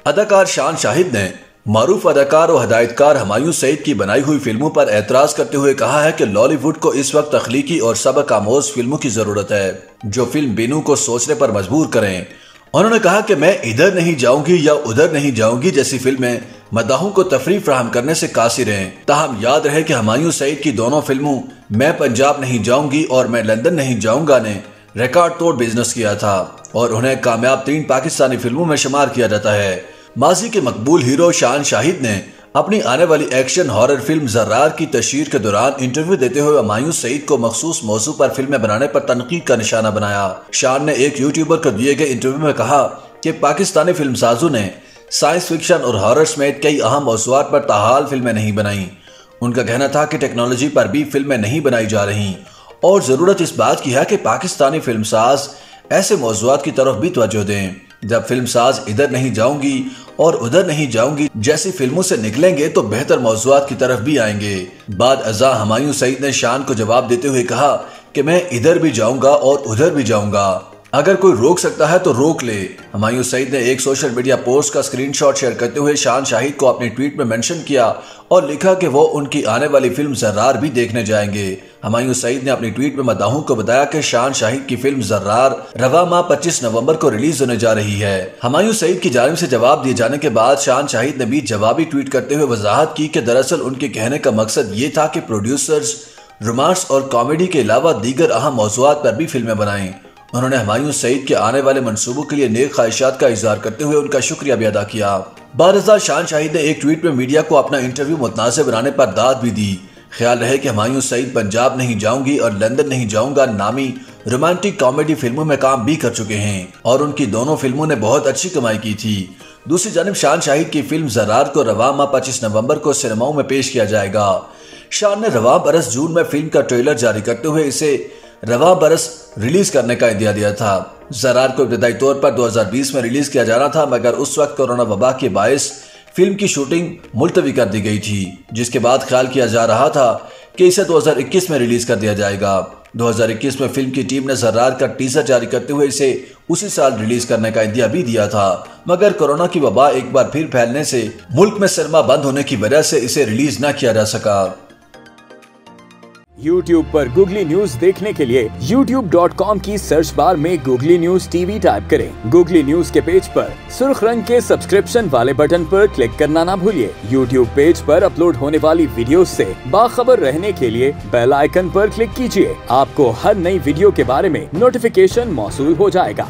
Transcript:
अदाकार शान शाहिद ने मारूफ अदाकार और हदायतकार हुमायूं सईद की बनाई हुई फिल्मों पर एतराज करते हुए कहा है कि लॉलीवुड को इस वक्त तख्लीकी और सबक आमोज फिल्मों की जरूरत है जो फिल्म बिनू को सोचने पर मजबूर करें। उन्होंने कहा कि मैं इधर नहीं जाऊंगी या उधर नहीं जाऊंगी जैसी फिल्में मदाहों को तफरीह फराहम करने से कासिर हैं। ताहम याद रहे कि हुमायूं सईद की दोनों फिल्मों मैं पंजाब नहीं जाऊंगी और मैं लंदन नहीं जाऊंगा ने रिकॉर्ड तोड़ बिजनेस किया था और उन्हें कामयाब 3 पाकिस्तानी फिल्मों में शुमार किया जाता है। माजी के मकबूल हीरो शान शाहिद ने अपनी आने वाली एक्शन हॉरर फिल्म जर्रार की तशहीर के दौरान इंटरव्यू देते हुए हुमायूं सईद को मखसूस मौजू पर फिल्में बनाने पर तनकीद का निशाना बनाया। शान ने एक यूट्यूबर को दिए गए इंटरव्यू में कहा कि पाकिस्तानी फिल्मसाजों ने साइंस फिक्शन और हॉरर समेत कई अहम मौज़ूआत पर ताहाल फिल्में नहीं बनाई। उनका कहना था कि टेक्नोलॉजी पर भी फिल्में नहीं बनाई जा रही और जरूरत इस बात की है कि पाकिस्तानी फिल्मसाज ऐसे मौज़ूआत की तरफ भी तवज्जो दें। जब फिल्मसाज इधर नहीं जाऊंगी और उधर नहीं जाऊंगी जैसी फिल्मों से निकलेंगे तो बेहतर मौज़ूआत की तरफ भी आएंगे। बाद अज़ा हुमायूं सईद ने शान को जवाब देते हुए कहा कि मैं इधर भी जाऊंगा और उधर भी जाऊंगा, अगर कोई रोक सकता है तो रोक ले। हुमायूं सईद ने एक सोशल मीडिया पोस्ट का स्क्रीनशॉट शेयर करते हुए शान शाहिद को अपने ट्वीट में मेंशन किया और लिखा कि वो उनकी आने वाली फिल्म जर्रार भी देखने जाएंगे। हुमायूं सईद ने अपनी ट्वीट में मदाहों को बताया कि शान शाहिद की फिल्म जर्रार रवा माह 25 नवंबर को रिलीज होने जा रही है। हुमायूं सईद की जानिब से जवाब दिए जाने के बाद शान शाहिद ने भी जवाबी ट्वीट करते हुए वजाहत की कि दरअसल उनके कहने का मकसद ये था कि प्रोड्यूसर्स रोमांस और कॉमेडी के अलावा दीगर अहम मौज़ूआत पर भी फिल्में बनाएं। उन्होंने हुमायूं सईद के आने वाले मंसूबों के लिए नेक ख्वाहिशात का इजहार करते हुए उनका शुक्रिया भी अदा किया। बारज़ा शान शाहिद ने एक ट्वीट में मीडिया को अपना इंटरव्यू मुतनाज़िर बनाने पर दाद भी दी। ख्याल रहे कि हुमायूं सईद पंजाब नहीं जाऊंगी और लंदन नहीं जाऊंगा नामी रोमांटिक कॉमेडी फिल्मों में काम भी कर चुके हैं और उनकी दोनों फिल्मों ने बहुत अच्छी कमाई की थी। दूसरी जानिब शान शाहिद की फिल्म जर्रार को रवा माह 25 नवंबर को सिनेमाओं में पेश किया जाएगा। शान ने रवा बरस जून में फिल्म का ट्रेलर जारी करते हुए इसे रवा बरस रिलीज करने का इंदिया दिया था। जर्रार को इब्तदाई तौर पर 2020 में रिलीज किया जाना था मगर उस वक्त कोरोना वबा के बायस फिल्म की शूटिंग मुलतवी कर दी गई थी, जिसके बाद ख्याल किया जा रहा था कि इसे 2021 में रिलीज कर दिया जाएगा। 2021 में फिल्म की टीम ने जर्रार का टीजर जारी करते हुए इसे उसी साल रिलीज करने का इंदिया भी दिया था मगर कोरोना की वबा एक बार फिर फैलने से मुल्क में सिनेमा बंद होने की वजह से इसे रिलीज न किया जा सका। YouTube पर गूगली न्यूज देखने के लिए youtube.com की सर्च बार में गूगली न्यूज टीवी टाइप करें। गूगली न्यूज के पेज पर सुर्ख रंग के सब्सक्रिप्शन वाले बटन पर क्लिक करना ना भूलिए। YouTube पेज पर अपलोड होने वाली वीडियोस से बाखबर रहने के लिए बेल आइकन पर क्लिक कीजिए। आपको हर नई वीडियो के बारे में नोटिफिकेशन मौसूल हो जाएगा।